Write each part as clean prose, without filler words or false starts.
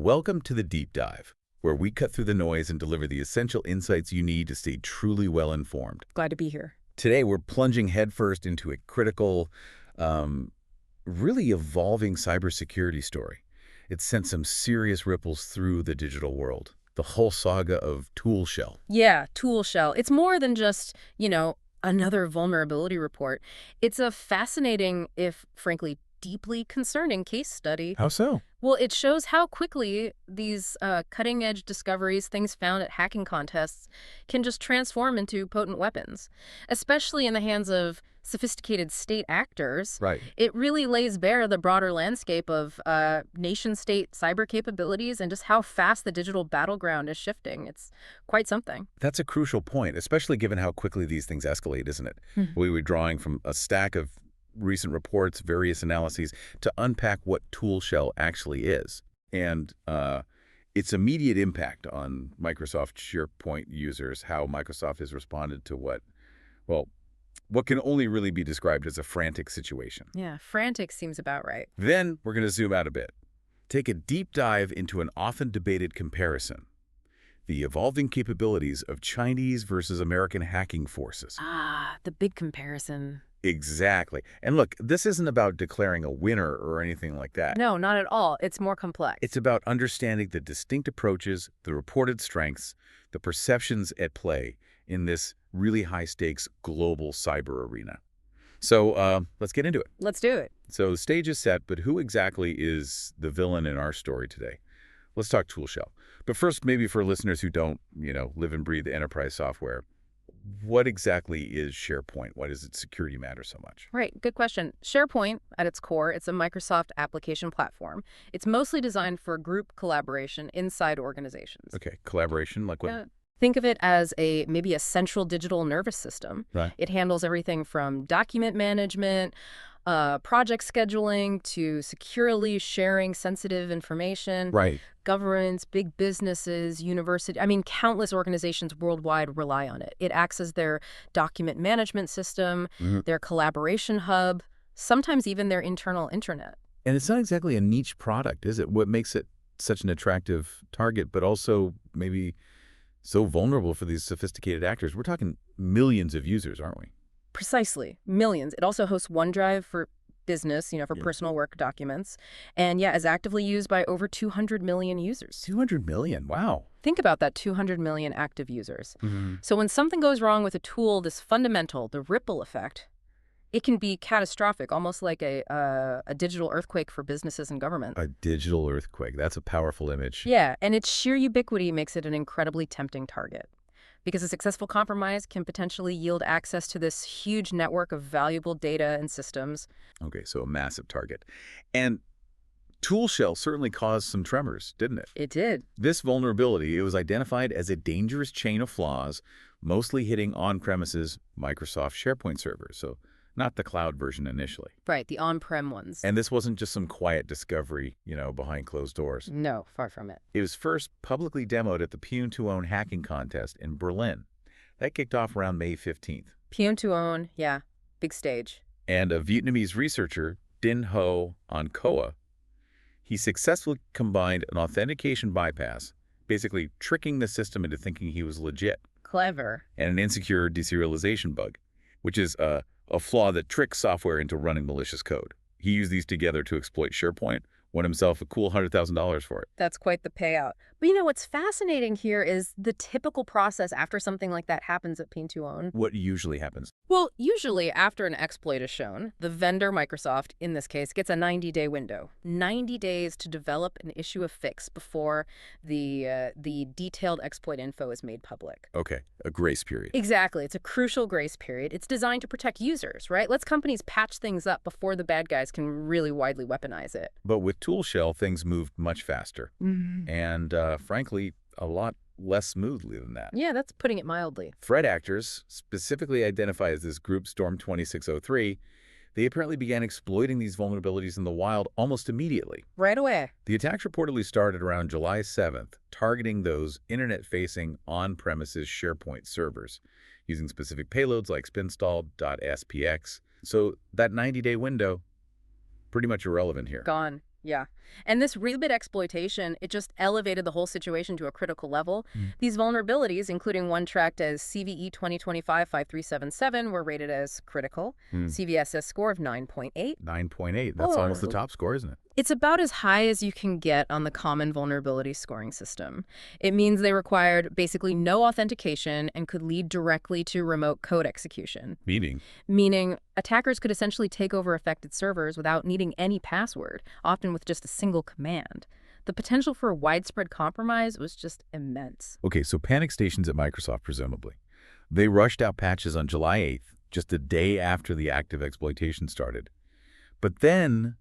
Welcome to the Deep Dive, where we cut through the noise and deliver the essential insights you need to stay truly well-informed. Glad to be here. Today, we're plunging headfirst into a critical, really evolving cybersecurity story. It's sent some serious ripples through the digital world. The whole saga of Tool Shell. Yeah, Tool Shell. It's more than just, another vulnerability report. It's a fascinating, if frankly, deeply concerning case study. How so? Well, it shows how quickly these cutting-edge discoveries, things found at hacking contests, can just transform into potent weapons, especially in the hands of sophisticated state actors. Right. It really lays bare the broader landscape of nation-state cyber capabilities and just how fast the digital battleground is shifting. It's quite something. That's a crucial point, especially given how quickly these things escalate, isn't it? We were drawing from a stack of recent reports, various analyses, to unpack what Tool Shell actually is. And its immediate impact on Microsoft SharePoint users, how Microsoft has responded to what can only really be described as a frantic situation. Yeah, frantic seems about right. Then we're going to zoom out a bit. Take a deep dive into an often debated comparison. The evolving capabilities of Chinese versus American hacking forces. Ah, the big comparison. Exactly. And look, this isn't about declaring a winner or anything like that. No, not at all. It's more complex. It's about understanding the distinct approaches, the reported strengths, the perceptions at play in this really high-stakes global cyber arena. So let's get into it. Let's do it. So the stage is set, but who exactly is the villain in our story today? Let's talk Tool Shell. But first, maybe for listeners who don't, live and breathe enterprise software, what exactly is SharePoint? Why does its security matter so much? Right, good question. SharePoint, at its core, it's a Microsoft application platform. It's mostly designed for group collaboration inside organizations. Okay, collaboration, like what? Think of it as maybe a central digital nervous system. Right. It handles everything from document management, project scheduling, to securely sharing sensitive information. Right. Governments, big businesses, universities, countless organizations worldwide rely on it. It acts as their document management system, their collaboration hub, sometimes even their internal intranet. And it's not exactly a niche product, is it? What makes it such an attractive target, but also maybe so vulnerable for these sophisticated actors? We're talking millions of users, aren't we? Precisely. Millions. It also hosts OneDrive for business, for personal work documents. And is actively used by over 200 million users. 200 million? Wow. Think about that, 200 million active users. So when something goes wrong with a tool, this fundamental, the ripple effect, it can be catastrophic, almost like a digital earthquake for businesses and government. A digital earthquake. That's a powerful image. Yeah, and its sheer ubiquity makes it an incredibly tempting target. Because a successful compromise can potentially yield access to this huge network of valuable data and systems. Okay, so a massive target. And Tool Shell certainly caused some tremors, didn't it? It did. This vulnerability, it was identified as a dangerous chain of flaws, mostly hitting on-premises Microsoft SharePoint servers, so not the cloud version initially. Right, the on-prem ones. And this wasn't just some quiet discovery, behind closed doors. No, far from it. It was first publicly demoed at the Pwn2Own hacking contest in Berlin. That kicked off around May 15th. Pwn2Own, yeah, big stage. And a Vietnamese researcher, Dinh Ho An Coa, he successfully combined an authentication bypass, basically tricking the system into thinking he was legit. Clever. And an insecure deserialization bug, which is a flaw that tricks software into running malicious code. He used these together to exploit SharePoint, won himself a cool $100,000 for it. That's quite the payout. But what's fascinating here is the typical process after something like that happens at Pwn2Own. What usually happens? Well, usually after an exploit is shown, the vendor, Microsoft, in this case, gets a 90-day window. 90 days to develop and issue a fix before the detailed exploit info is made public. Okay, a grace period. Exactly. It's a crucial grace period. It's designed to protect users, right? Lets companies patch things up before the bad guys can really widely weaponize it. But with Tool Shell, things moved much faster. And frankly, a lot less smoothly than that. Yeah, that's putting it mildly. Threat actors, specifically identified as this group Storm 2603, they apparently began exploiting these vulnerabilities in the wild almost immediately. Right away. The attacks reportedly started around July 7th, targeting those internet-facing on-premises SharePoint servers, using specific payloads like spinstall.spx. So that 90-day window, pretty much irrelevant here. Gone. Yeah. And this rebit exploitation, it just elevated the whole situation to a critical level. Mm. These vulnerabilities, including one tracked as CVE 2025-5377, were rated as critical, Mm. CVSS score of 9.8. 9.8. That's almost the top score, isn't it? It's about as high as you can get on the common vulnerability scoring system. It means they required basically no authentication and could lead directly to remote code execution. Meaning attackers could essentially take over affected servers without needing any password, often with just a single command. The potential for widespread compromise was just immense. Okay, so panic stations at Microsoft, presumably. They rushed out patches on July 8th, just a day after the active exploitation started. But then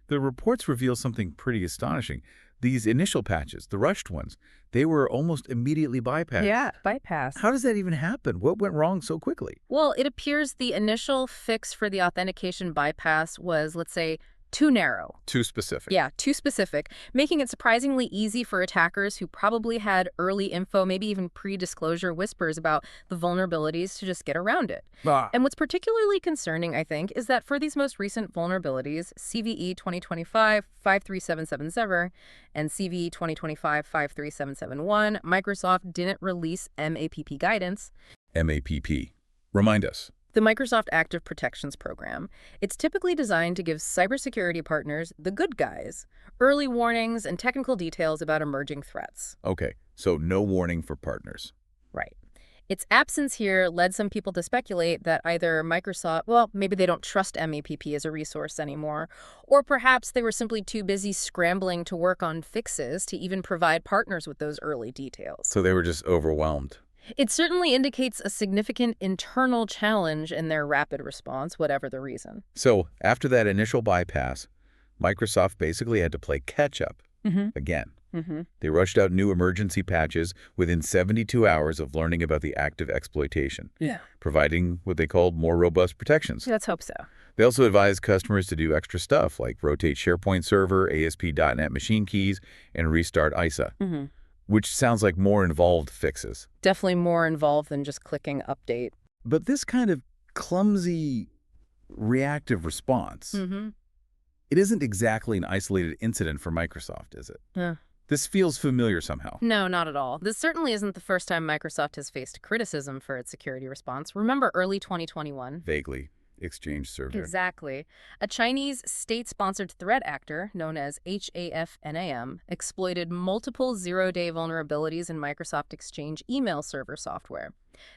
the reports reveal something pretty astonishing. These initial patches, the rushed ones, they were almost immediately bypassed. Yeah, bypass. How does that even happen? What went wrong so quickly? Well, it appears the initial fix for the authentication bypass was, let's say, too narrow. Too specific. Yeah, too specific, making it surprisingly easy for attackers who probably had early info, maybe even pre-disclosure whispers about the vulnerabilities to just get around it. And what's particularly concerning, I think, is that for these most recent vulnerabilities, CVE 2025-53777 and CVE 2025-53771, Microsoft didn't release MAPP guidance. MAPP. Remind us. The Microsoft Active Protections Program. It's typically designed to give cybersecurity partners, the good guys, early warnings and technical details about emerging threats. Okay, so no warning for partners. Right. Its absence here led some people to speculate that either Microsoft, well, maybe they don't trust MAPP as a resource anymore, or perhaps they were simply too busy scrambling to work on fixes to even provide partners with those early details. So they were just overwhelmed. It certainly indicates a significant internal challenge in their rapid response, whatever the reason. So after that initial bypass, Microsoft basically had to play catch-up again. They rushed out new emergency patches within 72 hours of learning about the active exploitation, providing what they called more robust protections. Let's hope so. They also advised customers to do extra stuff like rotate SharePoint server, ASP.NET machine keys, and restart ISA. Which sounds like more involved fixes. Definitely more involved than just clicking update. But this kind of clumsy reactive response, it isn't exactly an isolated incident for Microsoft, is it? This feels familiar somehow. No, not at all. This certainly isn't the first time Microsoft has faced criticism for its security response. Remember early 2021? Vaguely. Exchange server. Exactly. A Chinese state-sponsored threat actor known as HAFNAM exploited multiple zero-day vulnerabilities in Microsoft Exchange email server software.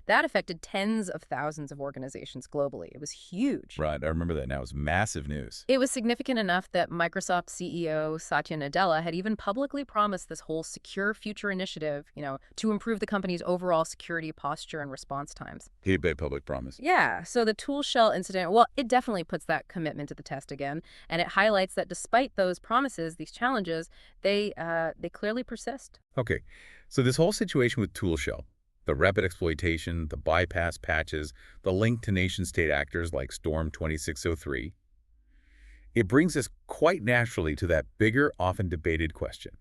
That affected tens of thousands of organizations globally. It was huge. Right, I remember that now. It was massive news. It was significant enough that Microsoft CEO Satya Nadella had even publicly promised this whole Secure Future initiative, to improve the company's overall security posture and response times. He made public promise. Yeah, so the tool shell incident, well, it definitely puts that commitment to the test again, and it highlights that despite those promises, these challenges, they clearly persist. Okay, so this whole situation with tool shell, the rapid exploitation, the bypass patches, the link to nation-state actors like Storm 2603, it brings us quite naturally to that bigger, often debated question,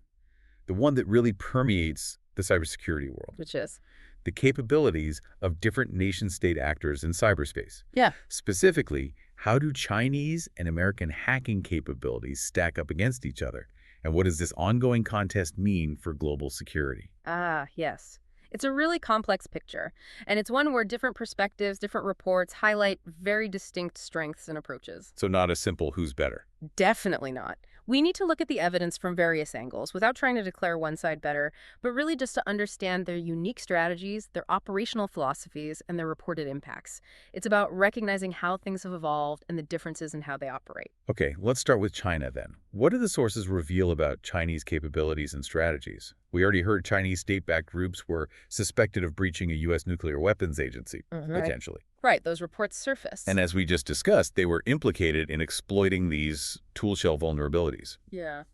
the one that really permeates the cybersecurity world. Which is? The capabilities of different nation-state actors in cyberspace. Yeah. Specifically, how do Chinese and American hacking capabilities stack up against each other? And what does this ongoing contest mean for global security? Ah, yes. It's a really complex picture, and it's one where different perspectives, different reports highlight very distinct strengths and approaches. So not a simple who's better. Definitely not. We need to look at the evidence from various angles without trying to declare one side better, but really just to understand their unique strategies, their operational philosophies, and their reported impacts. It's about recognizing how things have evolved and the differences in how they operate. Okay, let's start with China then. What do the sources reveal about Chinese capabilities and strategies? We already heard Chinese state-backed groups were suspected of breaching a U.S. nuclear weapons agency, potentially. Right, those reports surfaced. And as we just discussed, they were implicated in exploiting these tool shell vulnerabilities. Yeah.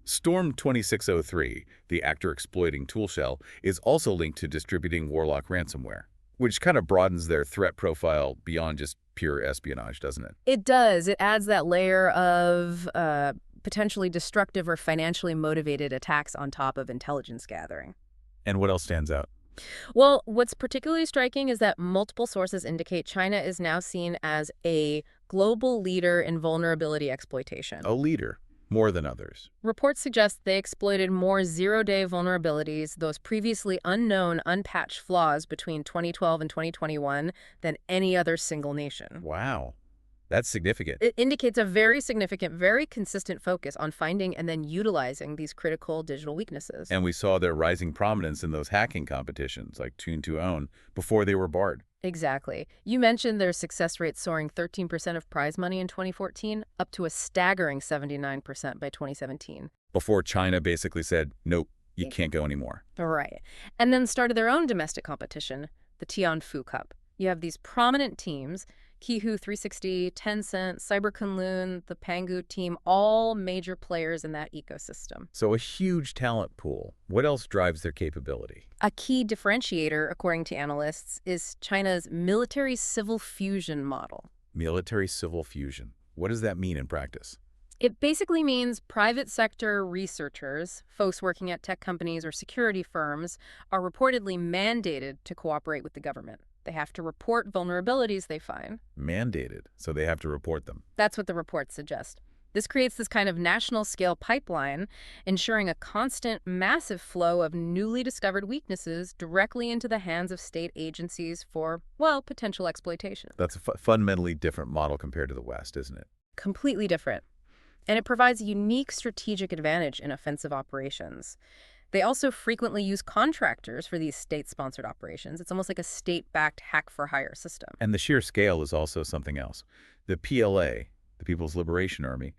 Storm 2603, the actor exploiting tool shell, is also linked to distributing Warlock ransomware, which kind of broadens their threat profile beyond just pure espionage, doesn't it? It does. It adds that layer of potentially destructive or financially motivated attacks on top of intelligence gathering. And what else stands out? Well, what's particularly striking is that multiple sources indicate China is now seen as a global leader in vulnerability exploitation. A leader. More than others. Reports suggest they exploited more zero-day vulnerabilities, those previously unknown, unpatched flaws between 2012 and 2021 than any other single nation. Wow. That's significant. It indicates a very significant, very consistent focus on finding and then utilizing these critical digital weaknesses. And we saw their rising prominence in those hacking competitions like Tune to Own before they were barred. Exactly. You mentioned their success rate soaring 13% of prize money in 2014, up to a staggering 79% by 2017. Before China basically said, nope, you can't go anymore. Right. And then started their own domestic competition, the Tianfu Cup. You have these prominent teams, Qihoo 360, Tencent, CyberKunlun, the Pangu team, all major players in that ecosystem. So a huge talent pool. What else drives their capability? A key differentiator, according to analysts, is China's military-civil fusion model. Military-civil fusion. What does that mean in practice? It basically means private sector researchers, folks working at tech companies or security firms, are reportedly mandated to cooperate with the government. They have to report vulnerabilities they find. Mandated, so they have to report them. That's what the reports suggest. This creates this kind of national-scale pipeline, ensuring a constant, massive flow of newly discovered weaknesses directly into the hands of state agencies for, well, potential exploitation. That's a fundamentally different model compared to the West, isn't it? Completely different. And it provides a unique strategic advantage in offensive operations. They also frequently use contractors for these state-sponsored operations. It's almost like a state-backed hack-for-hire system. And the sheer scale is also something else. The PLA, the People's Liberation Army,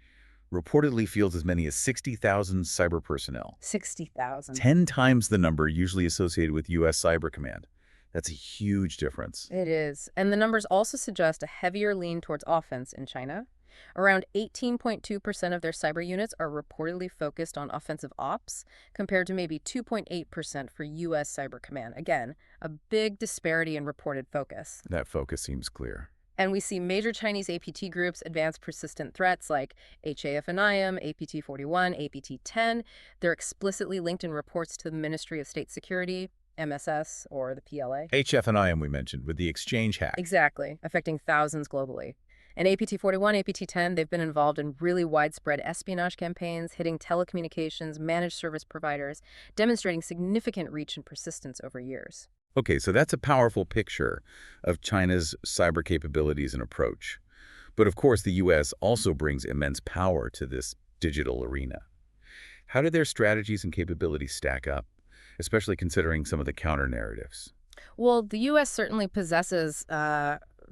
reportedly fields as many as 60,000 cyber personnel. 60,000. 10 times the number usually associated with U.S. Cyber Command. That's a huge difference. It is. And the numbers also suggest a heavier lean towards offense in China. Around 18.2% of their cyber units are reportedly focused on offensive ops, compared to maybe 2.8% for U.S. Cyber Command. Again, a big disparity in reported focus. That focus seems clear. And we see major Chinese APT groups advance persistent threats like HAF-NIM, APT-41, APT-10. They're explicitly linked in reports to the Ministry of State Security, MSS, or the PLA. HF-NIM we mentioned, with the exchange hack. Exactly, affecting thousands globally. And APT-41, APT-10, they've been involved in really widespread espionage campaigns, hitting telecommunications, managed service providers, demonstrating significant reach and persistence over years. Okay, so that's a powerful picture of China's cyber capabilities and approach. But of course, the U.S. also brings immense power to this digital arena. How do their strategies and capabilities stack up, especially considering some of the counter-narratives? Well, the U.S. certainly possesses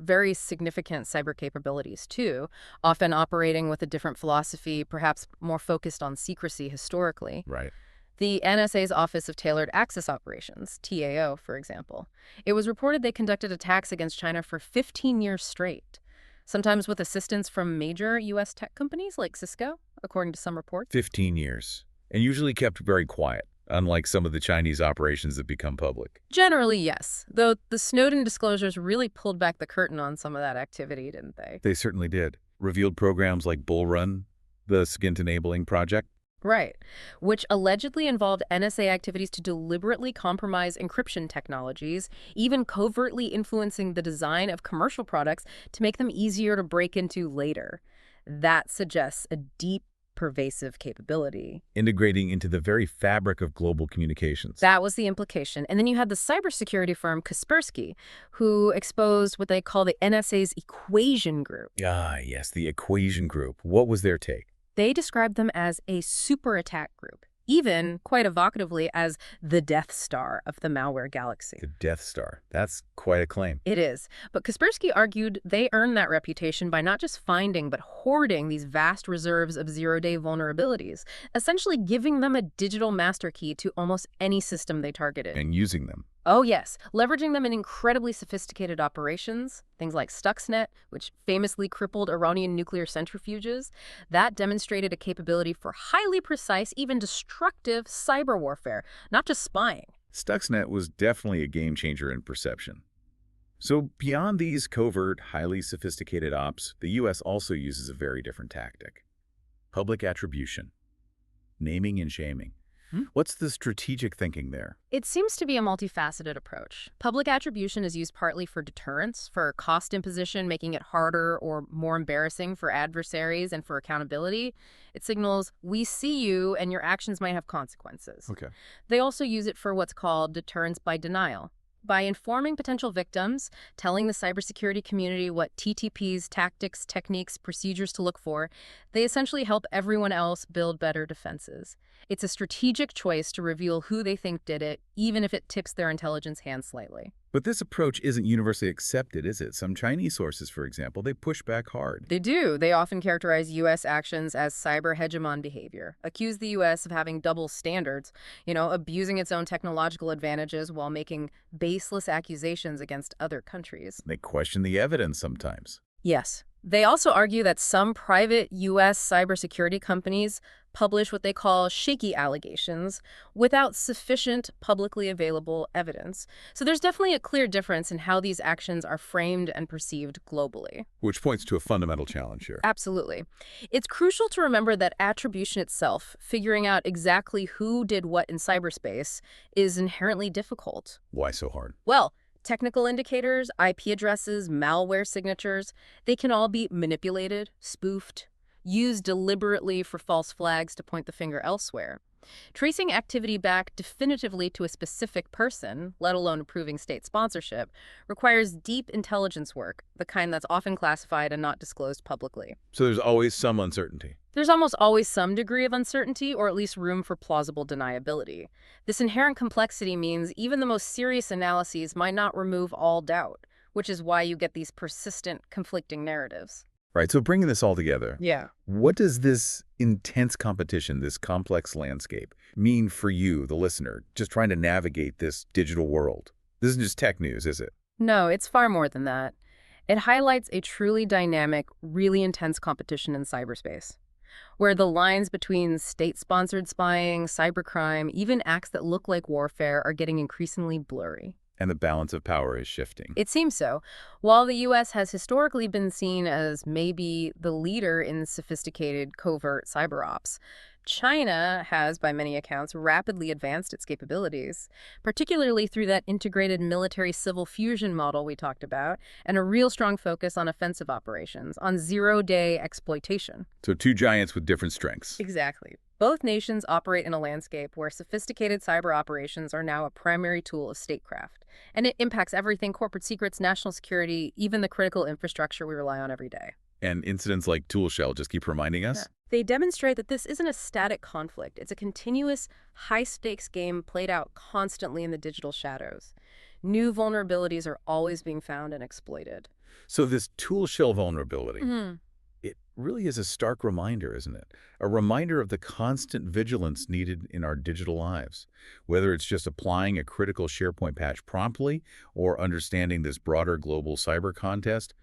very significant cyber capabilities, too, often operating with a different philosophy, perhaps more focused on secrecy historically. Right. The NSA's Office of Tailored Access Operations, TAO, for example. It was reported they conducted attacks against China for 15 years straight, sometimes with assistance from major U.S. tech companies like Cisco, according to some reports. 15 years. And usually kept very quiet, unlike some of the Chinese operations that become public. Generally, yes, though the Snowden disclosures really pulled back the curtain on some of that activity, didn't they? They certainly did. Revealed programs like Bull Run, the SCINT enabling project. Right, which allegedly involved NSA activities to deliberately compromise encryption technologies, even covertly influencing the design of commercial products to make them easier to break into later. That suggests a deep, pervasive capability. Integrating into the very fabric of global communications. That was the implication. And then you had the cybersecurity firm Kaspersky, who exposed what they call the NSA's Equation Group. Ah, yes, the Equation Group. What was their take? They described them as a super attack group, even, quite evocatively, as the Death Star of the malware galaxy. The Death Star. That's quite a claim. It is. But Kaspersky argued they earned that reputation by not just finding, but hoarding these vast reserves of zero-day vulnerabilities, essentially giving them a digital master key to almost any system they targeted. And using them. Oh, yes. Leveraging them in incredibly sophisticated operations, things like Stuxnet, which famously crippled Iranian nuclear centrifuges, that demonstrated a capability for highly precise, even destructive cyber warfare, not just spying. Stuxnet was definitely a game changer in perception. So beyond these covert, highly sophisticated ops, the U.S. also uses a very different tactic. Public attribution. Naming and shaming. What's the strategic thinking there? It seems to be a multifaceted approach. Public attribution is used partly for deterrence, for cost imposition, making it harder or more embarrassing for adversaries, and for accountability. It signals, we see you and your actions might have consequences. Okay. They also use it for what's called deterrence by denial. By informing potential victims, telling the cybersecurity community what TTPs, tactics, techniques, procedures to look for, they essentially help everyone else build better defenses. It's a strategic choice to reveal who they think did it, even if it tips their intelligence hand slightly. But this approach isn't universally accepted, is it? Some Chinese sources, for example, they push back hard. They do. They often characterize U.S. actions as cyber hegemon behavior, accuse the U.S. of having double standards, abusing its own technological advantages while making baseless accusations against other countries. They question the evidence sometimes. Yes. They also argue that some private U.S. cybersecurity companies publish what they call shaky allegations without sufficient publicly available evidence. So there's definitely a clear difference in how these actions are framed and perceived globally. Which points to a fundamental challenge here. Absolutely. It's crucial to remember that attribution itself, figuring out exactly who did what in cyberspace, is inherently difficult. Why so hard? Well, technical indicators, IP addresses, malware signatures, they can all be manipulated, spoofed, used deliberately for false flags to point the finger elsewhere. Tracing activity back definitively to a specific person, let alone proving state sponsorship, requires deep intelligence work, the kind that's often classified and not disclosed publicly. So there's always some uncertainty. There's almost always some degree of uncertainty, or at least room for plausible deniability. This inherent complexity means even the most serious analyses might not remove all doubt, which is why you get these persistent, conflicting narratives. Right, so bringing this all together, Yeah. what does this intense competition, this complex landscape, mean for you, the listener, just trying to navigate this digital world? This isn't just tech news, is it? No, it's far more than that. It highlights a truly dynamic, really intense competition in cyberspace, where the lines between state-sponsored spying, cybercrime, even acts that look like warfare are getting increasingly blurry. And the balance of power is shifting. It seems so. While the U.S. has historically been seen as maybe the leader in sophisticated covert cyber ops, China has, by many accounts, rapidly advanced its capabilities, particularly through that integrated military-civil fusion model we talked about, and a real strong focus on offensive operations, on zero-day exploitation. So two giants with different strengths. Exactly. Both nations operate in a landscape where sophisticated cyber operations are now a primary tool of statecraft. And it impacts everything: corporate secrets, national security, even the critical infrastructure we rely on every day. And incidents like ToolShell just keep reminding us? Yeah. They demonstrate that this isn't a static conflict. It's a continuous, high-stakes game played out constantly in the digital shadows. New vulnerabilities are always being found and exploited. So this ToolShell vulnerability, it really is a stark reminder, isn't it? A reminder of the constant vigilance needed in our digital lives, whether it's just applying a critical SharePoint patch promptly or understanding this broader global cyber contest.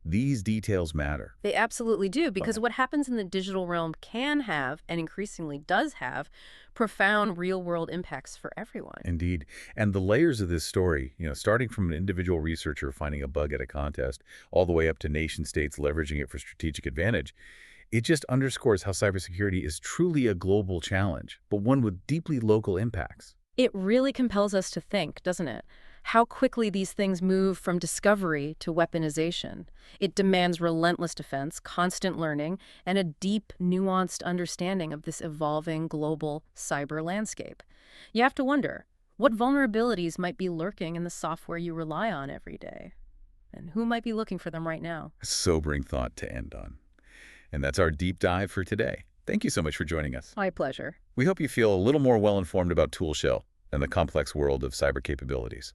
These details matter. They absolutely do, because what happens in the digital realm can have, and increasingly does have, profound real-world impacts for everyone. Indeed. And the layers of this story, starting from an individual researcher finding a bug at a contest, all the way up to nation-states leveraging it for strategic advantage, it just underscores how cybersecurity is truly a global challenge, but one with deeply local impacts. It really compels us to think, doesn't it? How quickly these things move from discovery to weaponization. It demands relentless defense, constant learning, and a deep, nuanced understanding of this evolving global cyber landscape. You have to wonder, what vulnerabilities might be lurking in the software you rely on every day? And who might be looking for them right now? A sobering thought to end on. And that's our deep dive for today. Thank you so much for joining us. My pleasure. We hope you feel a little more well-informed about ToolShell and the complex world of cyber capabilities.